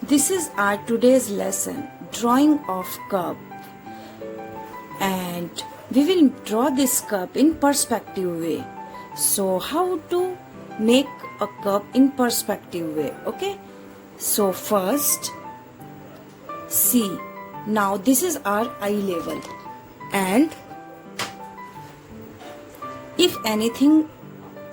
This is our today's lesson, drawing of cup, and we will draw this cup in perspective way. So how to make a cup in perspective way? Okay, so first see, now this is our eye level, and if anything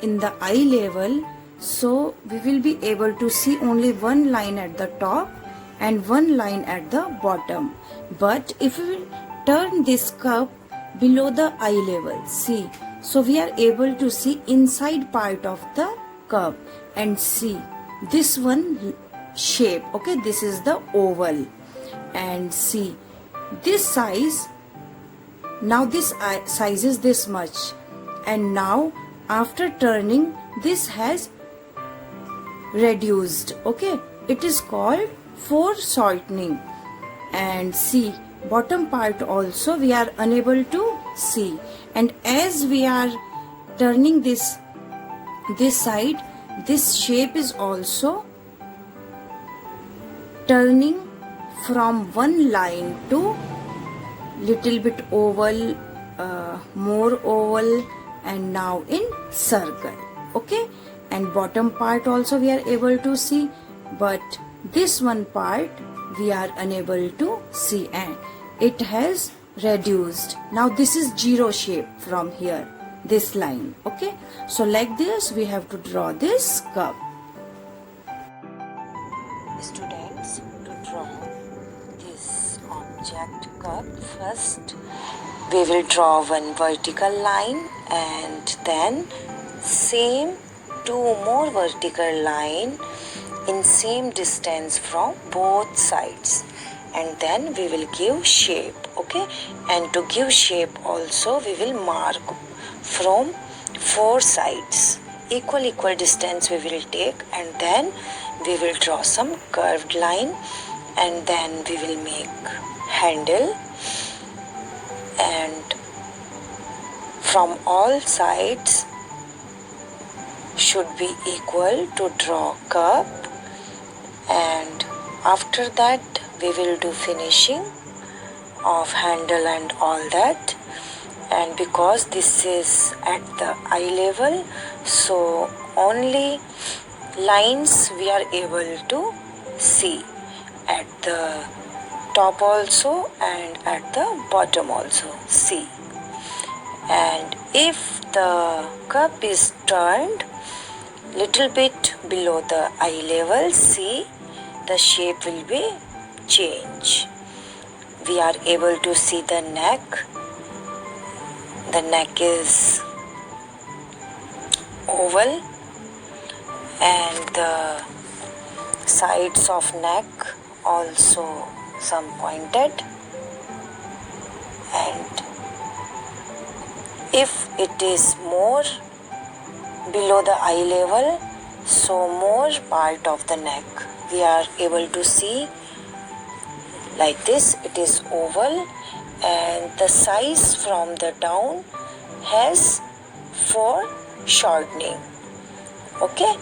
in the eye level, so we will be able to see only one line at the top and one line at the bottom. But if we will turn this cup below the eye level, see, so we are able to see inside part of the cup and see this one shape. Okay, this is the oval, and see this size. Now this size is this much, and now after turning this has reduced. Okay, it is called foreshortening. And see, bottom part also we are unable to see, and as we are turning this side, this shape is also turning from one line to little bit oval, more oval, and now in circle. Okay, and bottom part also we are able to see, but this one part we are unable to see, and it has reduced. Now this is zero shape from here, this line. Okay, so like this we have to draw this cup. Students, to draw this object cup, first we will draw one vertical line, and then same two more vertical line in same distance from both sides, and then we will give shape. Okay, and to give shape also we will mark from four sides, equal distance we will take, and then we will draw some curved line, and then we will make handle, and from all sides should be equal to draw cup. And after that we will do finishing of handle and all that. And because this is at the eye level, so only lines we are able to see at the top also and at the bottom also, see. And if the cup is turned little bit below the eye level, see, the shape will be change. We are able to see the neck. The neck is oval, and the sides of neck also some pointed, and if it is more below the eye level, so more part of the neck we are able to see like this. It is oval, and the size from the down has foreshortening. Okay,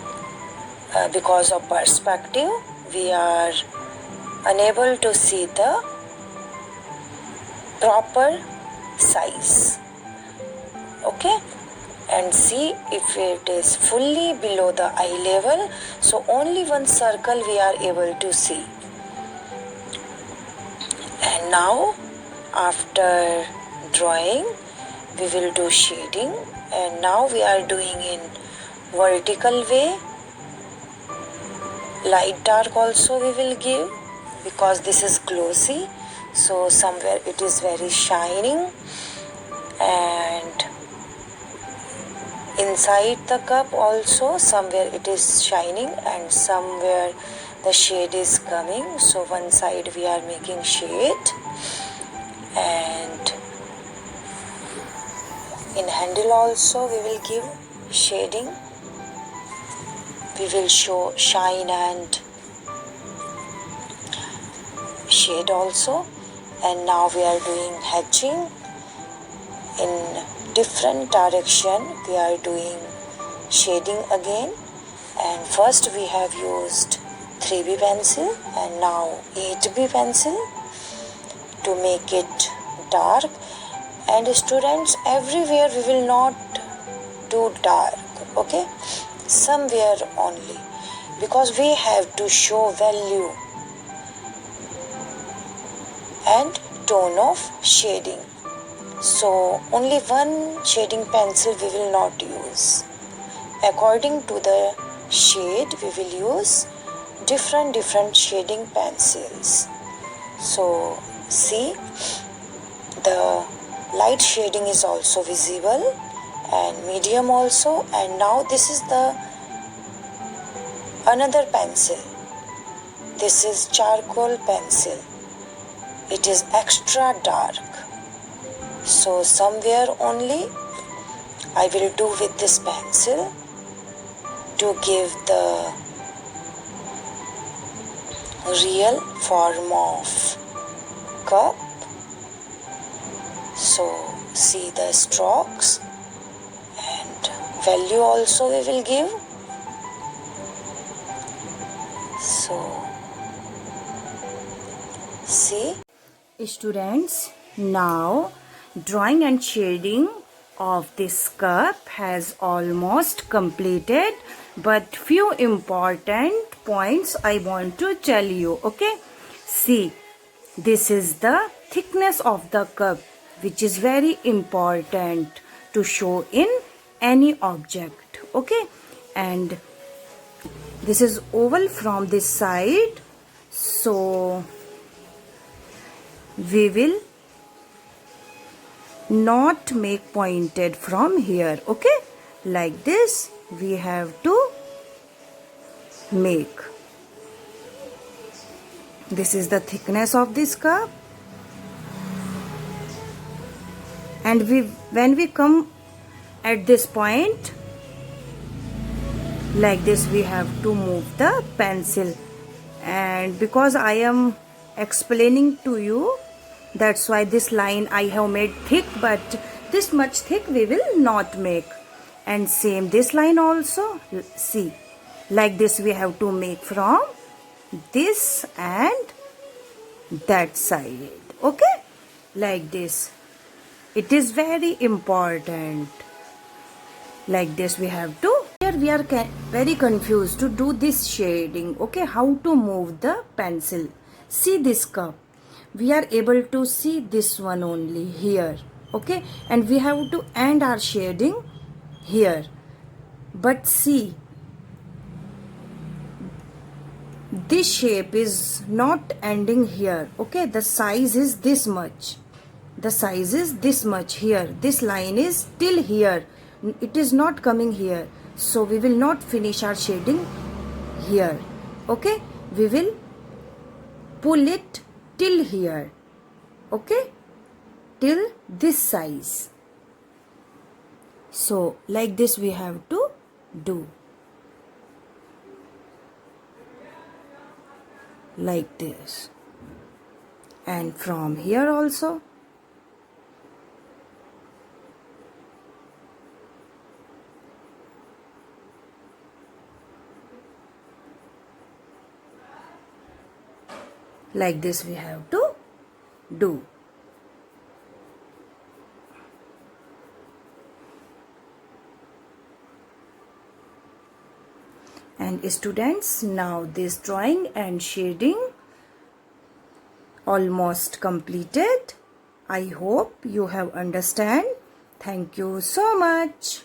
because of perspective we are unable to see the proper size. Okay, and see, if it is fully below the eye level, so only one circle we are able to see. And now after drawing we will do shading, and now we are doing in vertical way. Light dark also we will give, because this is glossy, so somewhere it is very shining, and inside the cup also somewhere it is shining, and somewhere the shade is coming. So one side we are making shade, and in handle also we will give shading. We will show shine and shade also. And now we are doing hatching in different direction. We are doing shading again, and first we have used 3B pencil and now 8B pencil to make it dark. And students, everywhere we will not do dark, okay, somewhere only, because we have to show value and tone of shading. So only one shading pencil we will not use. According to the shade we will use different shading pencils. So see, the light shading is also visible and medium also. And now this is the another pencil. This is charcoal pencil. It is extra dark. So somewhere only I will do with this pencil to give the real form of cup. So see the strokes and value also we will give. So see, students, now drawing and shading of this cup has almost completed, but few important points I want to tell you. Okay, see, this is the thickness of the cup, which is very important to show in any object. Okay, and this is oval from this side, so we will not make pointed from here. Okay, like this we have to make. This is the thickness of this cup, and when we come at this point like this, we have to move the pencil. And because I am explaining to you, that's why this line I have made thick, but this much thick we will not make. And same this line also, see, like this we have to make from this and that side. Okay, like this. It is very important. Like this we have to. Here we are very confused to do this shading. Okay, how to move the pencil. See this cup. We are able to see this one only here. Okay, and we have to end our shading here. But see, this shape is not ending here. Okay, the size is this much. The size is this much here. This line is till here. It is not coming here. So we will not finish our shading here. Okay, we will pull it till here. Okay, till this size. So like this we have to do. Like this. And from here also. Like this we have to do. And students, now this drawing and shading almost completed. I hope you have understand. Thank you so much.